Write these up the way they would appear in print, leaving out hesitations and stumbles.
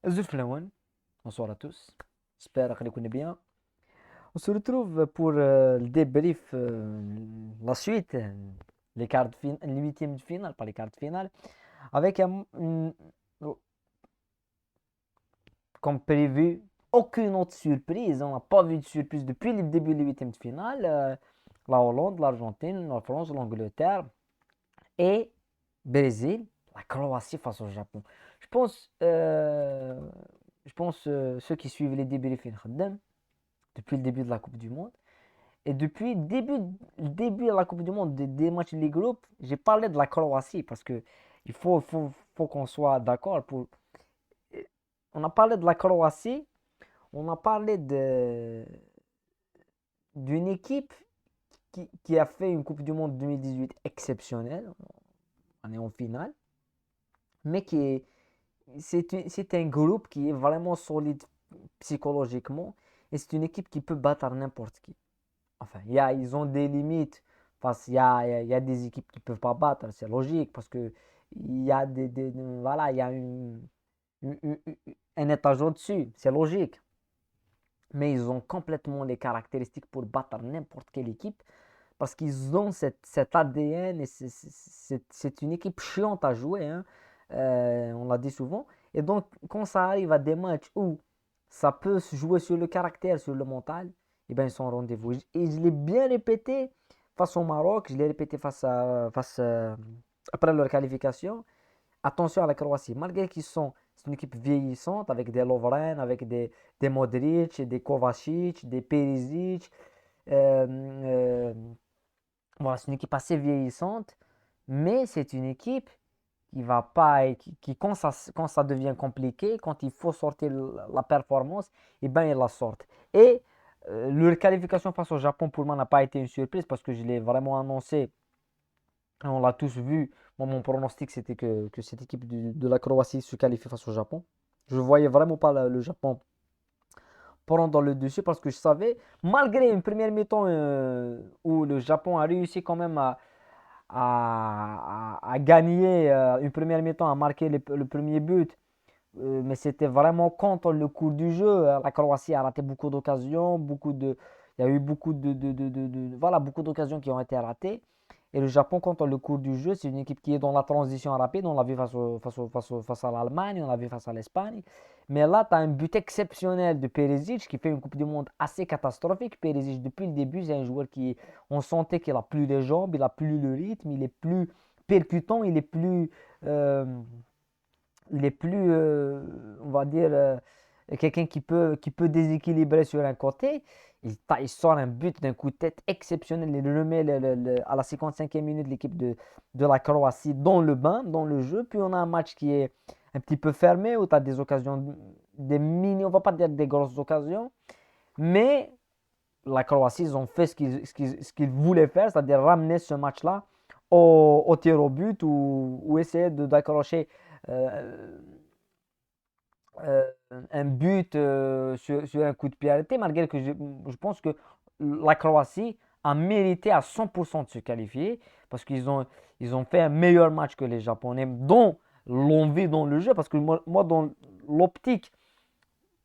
Zuflowen, bonsoir à tous. J'espère que vous allez bien. On se retrouve pour le débrief, la suite, les huitièmes de finale, pas les quarts de finale, avec comme prévu, aucune autre surprise. On n'a pas vu de surprise depuis le début des huitièmes de finale. La Hollande, l'Argentine, la France, l'Angleterre et Brésil, la Croatie face au Japon. Je pense, euh, je pense ceux qui suivent les débriefs depuis le début de la Coupe du Monde. Et depuis le début de la Coupe du Monde, des matchs des groupes, j'ai parlé de la Croatie parce que faut qu'on soit d'accord. On a parlé de la Croatie, on a parlé d'une équipe qui a fait une Coupe du Monde 2018 exceptionnelle. On est en finale, mais c'est un groupe qui est vraiment solide psychologiquement et c'est une équipe qui peut battre n'importe qui. Enfin, ils ont des limites. Parce il y a des équipes qui ne peuvent pas battre, c'est logique, parce que il y a voilà, il y a un étage au-dessus, c'est logique. Mais ils ont complètement les caractéristiques pour battre n'importe quelle équipe, parce qu'ils ont cet ADN et c'est une équipe chiante à jouer, hein. On l'a dit souvent. Et donc, quand ça arrive à des matchs où ça peut se jouer sur le caractère, sur le mental, et bien ils sont au rendez-vous. Et je l'ai bien répété face au Maroc, je l'ai répété après leur qualification. Attention à la Croatie, malgré qu'ils sont c'est une équipe vieillissante avec des Lovren, avec des Modric, des Kovacic, des Perisic. Euh, euh, voilà, c'est une équipe assez vieillissante, mais c'est une équipe qui va pas, quand ça devient compliqué, quand il faut sortir la performance, et ben ils la sortent. Et leur qualification face au Japon pour moi n'a pas été une surprise parce que je l'ai vraiment annoncé, on l'a tous vu. Moi, mon pronostic c'était que cette équipe de la Croatie se qualifie face au Japon. Je ne voyais vraiment pas le Japon prendre le dessus parce que je savais, malgré une première mi-temps où le Japon a réussi quand même à gagner une première mi-temps, à marquer le premier but. Mais c'était vraiment contre le cours du jeu. La Croatie a raté beaucoup d'occasions, il y a eu beaucoup voilà, beaucoup d'occasions qui ont été ratées. Et le Japon, contre le cours du jeu, c'est une équipe qui est dans la transition rapide. On l'a vu face à l'Allemagne, on l'a vu face à l'Espagne. Mais là, tu as un but exceptionnel de Perisic qui fait une Coupe du Monde assez catastrophique. Perisic, depuis le début, c'est un joueur on sentait qu'il a plus les jambes, il a plus le rythme, il est plus percutant, euh, on va dire, quelqu'un qui peut déséquilibrer sur un côté. Il sort un but d'un coup de tête exceptionnel. Il remet à la 55e minute l'équipe de la Croatie dans le bain, dans le jeu. Puis on a un match qui est un petit peu fermé où tu as des occasions, on va pas dire des grosses occasions, mais la Croatie, ils ont fait ce qu'ils voulaient faire, c'est-à-dire ramener ce match-là au tir au but ou essayer d'accrocher euh, euh, un but sur un coup de pied arrêté, malgré que je pense que la Croatie a mérité à 100% de se qualifier parce ils ont fait un meilleur match que les Japonais, dont l'envie dans le jeu, parce que moi dans l'optique,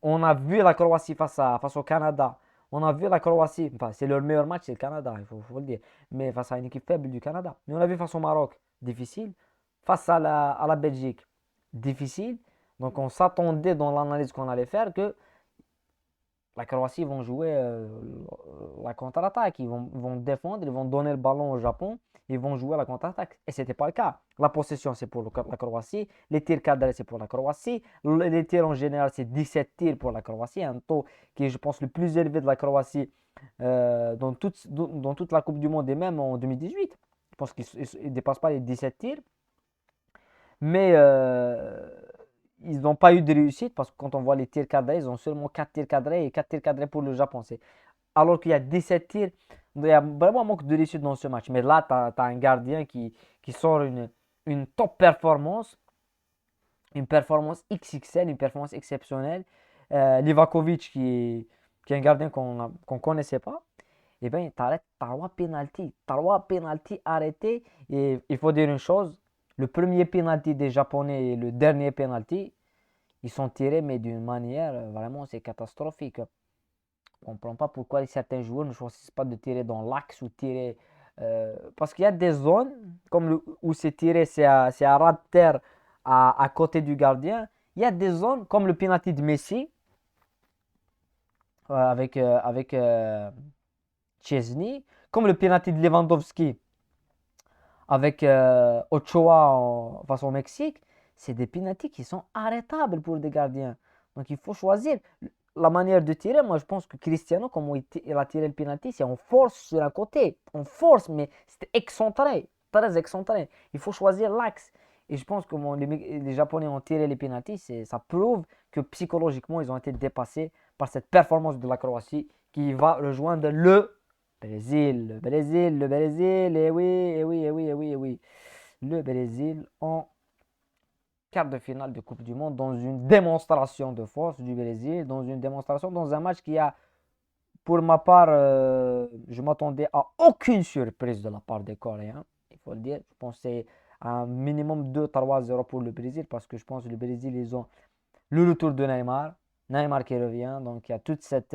on a vu la Croatie face au Canada. On a vu la Croatie, enfin, c'est leur meilleur match, c'est le Canada, faut le dire. Mais face à une équipe faible du Canada. Mais on a vu face au Maroc, difficile. Face à la Belgique, difficile. Donc on s'attendait dans l'analyse qu'on allait faire que la Croatie vont jouer la contre-attaque. Vont défendre, ils vont donner le ballon au Japon, ils vont jouer la contre-attaque. Et ce n'était pas le cas. La possession, c'est pour la Croatie. Les tirs cadrés, c'est pour la Croatie. Les tirs en général, c'est 17 tirs pour la Croatie. Un taux qui est, je pense, le plus élevé de la Croatie dans toute la Coupe du Monde et même en 2018. Je pense qu'ils ne dépassent pas les 17 tirs. Mais ils n'ont pas eu de réussite parce que quand on voit les tirs cadrés, ils ont seulement 4 tirs cadrés et 4 tirs cadrés pour le Japon. Alors qu'il y a 17 tirs, il y a vraiment un manque de réussite dans ce match. Mais là, tu as un gardien qui sort une top performance, une performance XXL, une performance exceptionnelle. Livakovic, qui est un gardien qu'on ne connaissait pas, et bien, tu as 3 pénalties. 3 pénalties arrêtés. Et il faut dire une chose, le premier penalty des Japonais et le dernier penalty, Ils sont tirés, mais d'une manière, vraiment, c'est catastrophique. On ne comprend pas pourquoi certains joueurs ne choisissent pas de tirer dans l'axe ou tirer. Parce qu'il y a des zones où c'est tiré, c'est à ras de terre à côté du gardien. Il y a des zones comme le penalty de Messi avec Chesney, comme le penalty de Lewandowski avec Ochoa face au Mexique. C'est des penalties qui sont arrêtables pour des gardiens. Donc il faut choisir la manière de tirer. Moi je pense que Cristiano, comme il a tiré le penalty, c'est en force sur un côté. En force, mais c'était excentré, très excentré. Il faut choisir l'axe. Et je pense que les Japonais ont tiré les penalties. Ça prouve que psychologiquement, ils ont été dépassés par cette performance de la Croatie qui va rejoindre le Brésil, le Brésil, et oui, et oui, et oui, et oui, et oui. Le Brésil en quart de finale de Coupe du Monde dans une démonstration de force du Brésil, dans une démonstration, dans un match qui a, pour ma part, je m'attendais à aucune surprise de la part des Coréens, il faut le dire. Je pensais à un minimum 2-3-0 pour le Brésil parce que je pense que le Brésil, ils ont le retour de Neymar, Neymar qui revient, donc il y a toute cette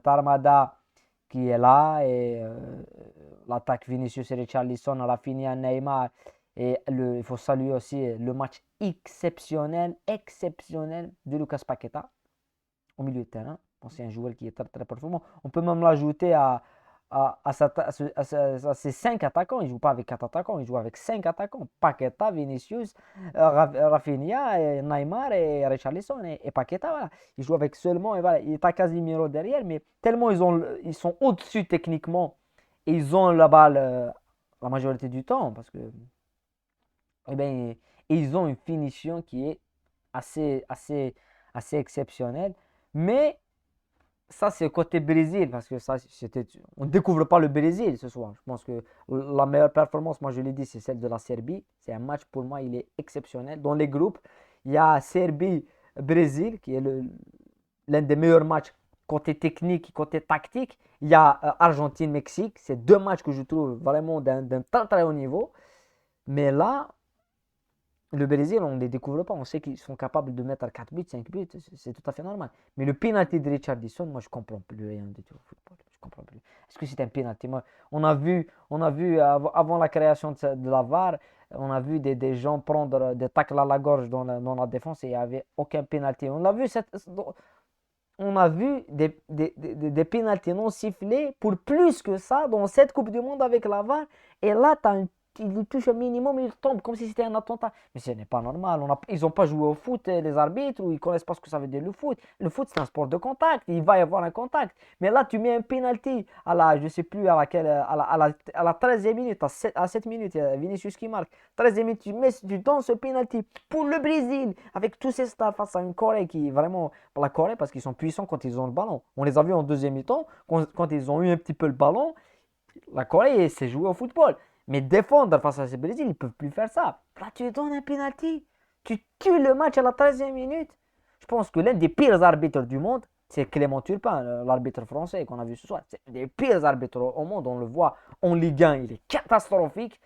armada qui est là et l'attaque Vinicius et Richarlison à la fini à Neymar et il faut saluer aussi le match exceptionnel, exceptionnel de Lucas Paqueta au milieu de terrain. C'est un joueur qui est très, très performant. On peut même l'ajouter à ses 5 attaquants. Il ne joue pas avec 4 attaquants, il joue avec 5 attaquants. Paqueta, Vinicius, Rafinha, et Neymar et Richarlison et Paqueta. Voilà. Il joue avec seulement, et voilà, il est à Casemiro derrière, mais tellement ils sont au-dessus techniquement et ils ont la balle la majorité du temps parce que, eh bien, ils ont une finition qui est assez, assez, assez exceptionnelle. Mais ça, c'est côté Brésil, parce que on ne découvre pas le Brésil ce soir. Je pense que la meilleure performance, moi je l'ai dit, c'est celle de la Serbie. C'est un match pour moi, il est exceptionnel. Dans les groupes, il y a Serbie-Brésil, qui est l'un des meilleurs matchs côté technique, côté tactique. Il y a Argentine-Mexique. C'est deux matchs que je trouve vraiment d'un très très haut niveau. Mais là, le Brésil, on ne les découvre pas. On sait qu'ils sont capables de mettre 4 buts, 5 buts. C'est tout à fait normal. Mais le penalty de Richarlison, moi, je ne comprends plus rien du tout au football. Je comprends plus. Est-ce que c'est un penalty? Moi, on a vu avant la création de la VAR, on a vu des gens prendre des tacles à la gorge dans la défense et il n'y avait aucun penalty. On a vu des pénaltys non sifflés pour plus que ça dans cette Coupe du Monde avec la VAR. Et là, il lui touche un minimum, il tombe comme si c'était un attentat. Mais ce n'est pas normal. Ils n'ont pas joué au foot, les arbitres, ou ils ne connaissent pas ce que ça veut dire le foot. Le foot, c'est un sport de contact. Il va y avoir un contact. Mais là, tu mets un penalty je ne sais plus à laquelle, à la 13e minute, à 7 minutes, il y a Vinicius qui marque. 13e minute, tu donnes ce penalty pour le Brésil avec tous ces stars face à une Corée qui est vraiment la Corée parce qu'ils sont puissants quand ils ont le ballon. On les a vus en deuxième mi-temps, quand ils ont eu un petit peu le ballon, la Corée s'est jouée au football. Mais défendre face à ces Brésil, ils ne peuvent plus faire ça. Là, tu donnes un penalty. Tu tues le match à la 13e minute. Je pense que l'un des pires arbitres du monde, c'est Clément Turpin, l'arbitre français qu'on a vu ce soir. C'est un des pires arbitres au monde. On le voit en Ligue 1, il est catastrophique.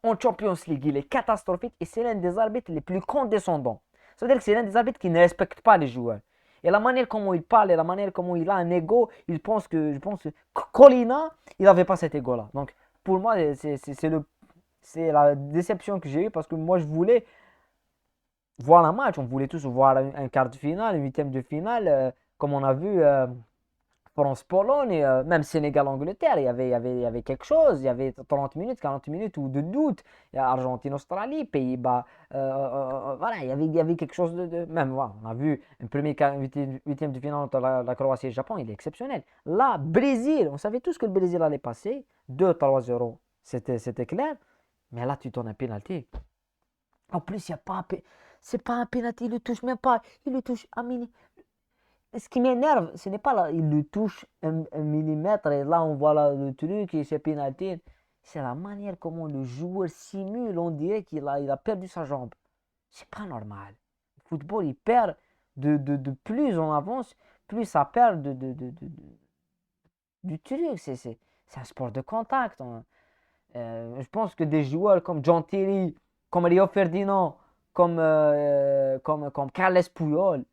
En Champions League, il est catastrophique. Et c'est l'un des arbitres les plus condescendants. Ça veut dire que c'est l'un des arbitres qui ne respecte pas les joueurs. Et la manière comment il parle et la manière comment il a un ego, je pense que Colina, il n'avait pas cet ego-là. Donc, pour moi, c'est la déception que j'ai eue parce que moi, je voulais voir un match. On voulait tous voir un quart de finale, un huitième de finale, comme on a vu France-Pologne, même Sénégal-Angleterre, il y avait quelque chose, il y avait 30 minutes, 40 minutes ou de doute. Il y a Argentine-Australie, Pays-Bas, voilà, il y avait quelque chose même, voilà, on a vu un premier huitième de finale entre la Croatie et le Japon, il est exceptionnel. Là, Brésil, on savait tous que le Brésil allait passer, 2-3-0, c'était clair, mais là, tu donnes un penalty. En plus, il y a pas, c'est pas un penalty, il le touche même pas, il le touche à mini. Ce qui m'énerve, ce n'est pas là, il le touche un millimètre et là on voit là, le truc et c'est pénalité. C'est la manière comment le joueur simule, on dirait qu'il a perdu sa jambe. C'est pas normal. Le football, il perd de plus on avance, plus ça perd du truc. C'est un sport de contact. Je pense que des joueurs comme John Terry, comme Rio Ferdinand, comme Carles Puyol,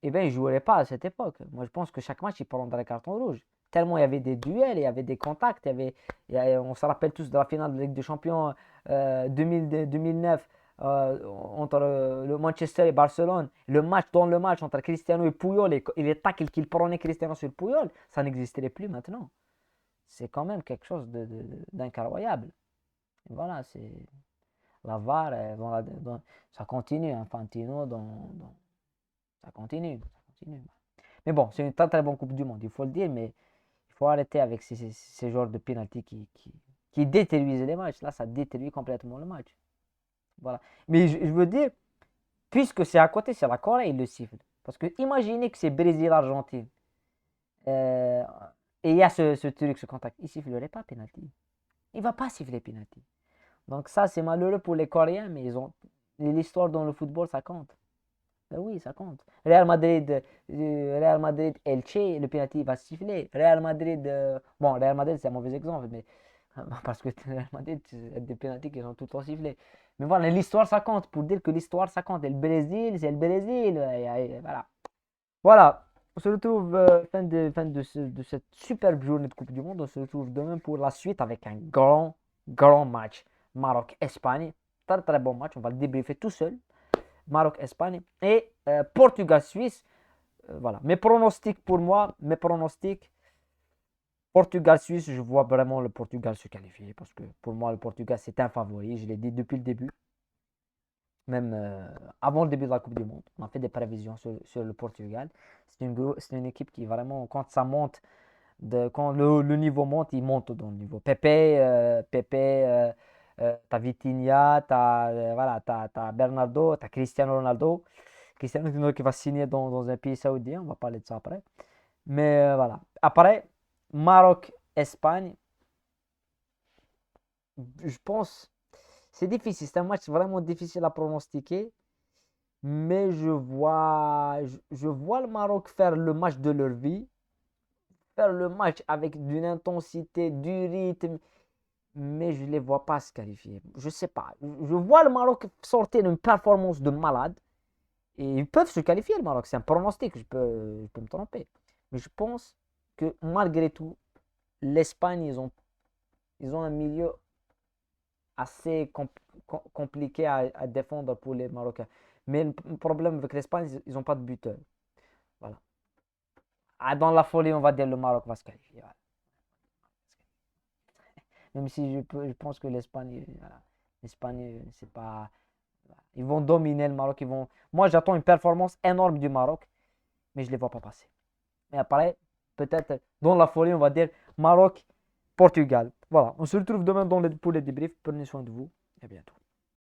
eh bien, il ne jouerait pas à cette époque. Moi, je pense que chaque match, il prendrait carton rouge. Tellement il y avait des duels, il y avait des contacts, on se rappelle tous de la finale de la Ligue des Champions 2009 entre le Manchester et Barcelone. Dans le match entre Cristiano et Puyol, et les tacles qu'il prenait Cristiano sur Puyol, ça n'existerait plus maintenant. C'est quand même quelque chose d'incroyable. Voilà, c'est la VAR, ça continue, Infantino, ça continue, ça continue. Mais bon, c'est une très très bonne Coupe du Monde, il faut le dire, mais il faut arrêter avec ces genres de penalty qui détruisent les matchs. Là, ça détruit complètement le match. Voilà. Mais je veux dire, puisque c'est à côté, c'est la Corée, il le siffle. Parce que imaginez que c'est Brésil-Argentine. Euh, et il y a ce truc, ce contact. Il ne sifflerait pas penalty. Il ne va pas siffler penalty. Donc ça, c'est malheureux pour les Coréens, mais l'histoire dans le football, ça compte. Ben oui, ça compte. Real Madrid Elche, le penalty va siffler. Real Madrid, bon, Real Madrid c'est un mauvais exemple, mais parce que Real Madrid, c'est des penalties qui sont tout le temps sifflés. Mais voilà, l'histoire ça compte. Pour dire que l'histoire ça compte. Et le Brésil, c'est le Brésil. Voilà. Voilà. On se retrouve fin de cette superbe journée de Coupe du Monde. On se retrouve demain pour la suite avec un grand match. Maroc-Espagne. Très très bon match. On va le débriefer tout seul. Maroc-Espagne et Portugal-Suisse. Voilà. Mes pronostics pour moi, Portugal-Suisse, je vois vraiment le Portugal se qualifier parce que pour moi, le Portugal, c'est un favori. Je l'ai dit depuis le début, même avant le début de la Coupe du Monde. On a fait des prévisions sur le Portugal. C'est une équipe qui vraiment, quand ça monte, quand le niveau monte, il monte dans le niveau. Pepe, t'as Vitinha, t'as Bernardo, t'as Cristiano Ronaldo. Cristiano Ronaldo qui va signer dans un pays saoudien, on va parler de ça après. Mais voilà. Après, Maroc-Espagne, je pense, c'est difficile. C'est un match vraiment difficile à pronostiquer. Mais je vois le Maroc faire le match de leur vie. Faire le match avec d'une intensité, du rythme, mais je ne les vois pas se qualifier. Je ne sais pas. Je vois le Maroc sortir une performance de malade. Et ils peuvent se qualifier, le Maroc. C'est un pronostic, je peux me tromper. Mais je pense que malgré tout, l'Espagne, ils ont un milieu assez compliqué à défendre pour les Marocains. Mais le problème avec l'Espagne, ils n'ont pas de buteur. Voilà. Ah, dans la folie, on va dire le Maroc va se qualifier. Voilà. Même si je pense que l'Espagne, voilà, l'Espagne, c'est pas. Voilà. Ils vont dominer le Maroc. Moi, j'attends une performance énorme du Maroc, mais je ne les vois pas passer. Mais après, peut-être dans la folie, on va dire Maroc, Portugal. Voilà, on se retrouve demain pour les débriefs. Prenez soin de vous et à bientôt.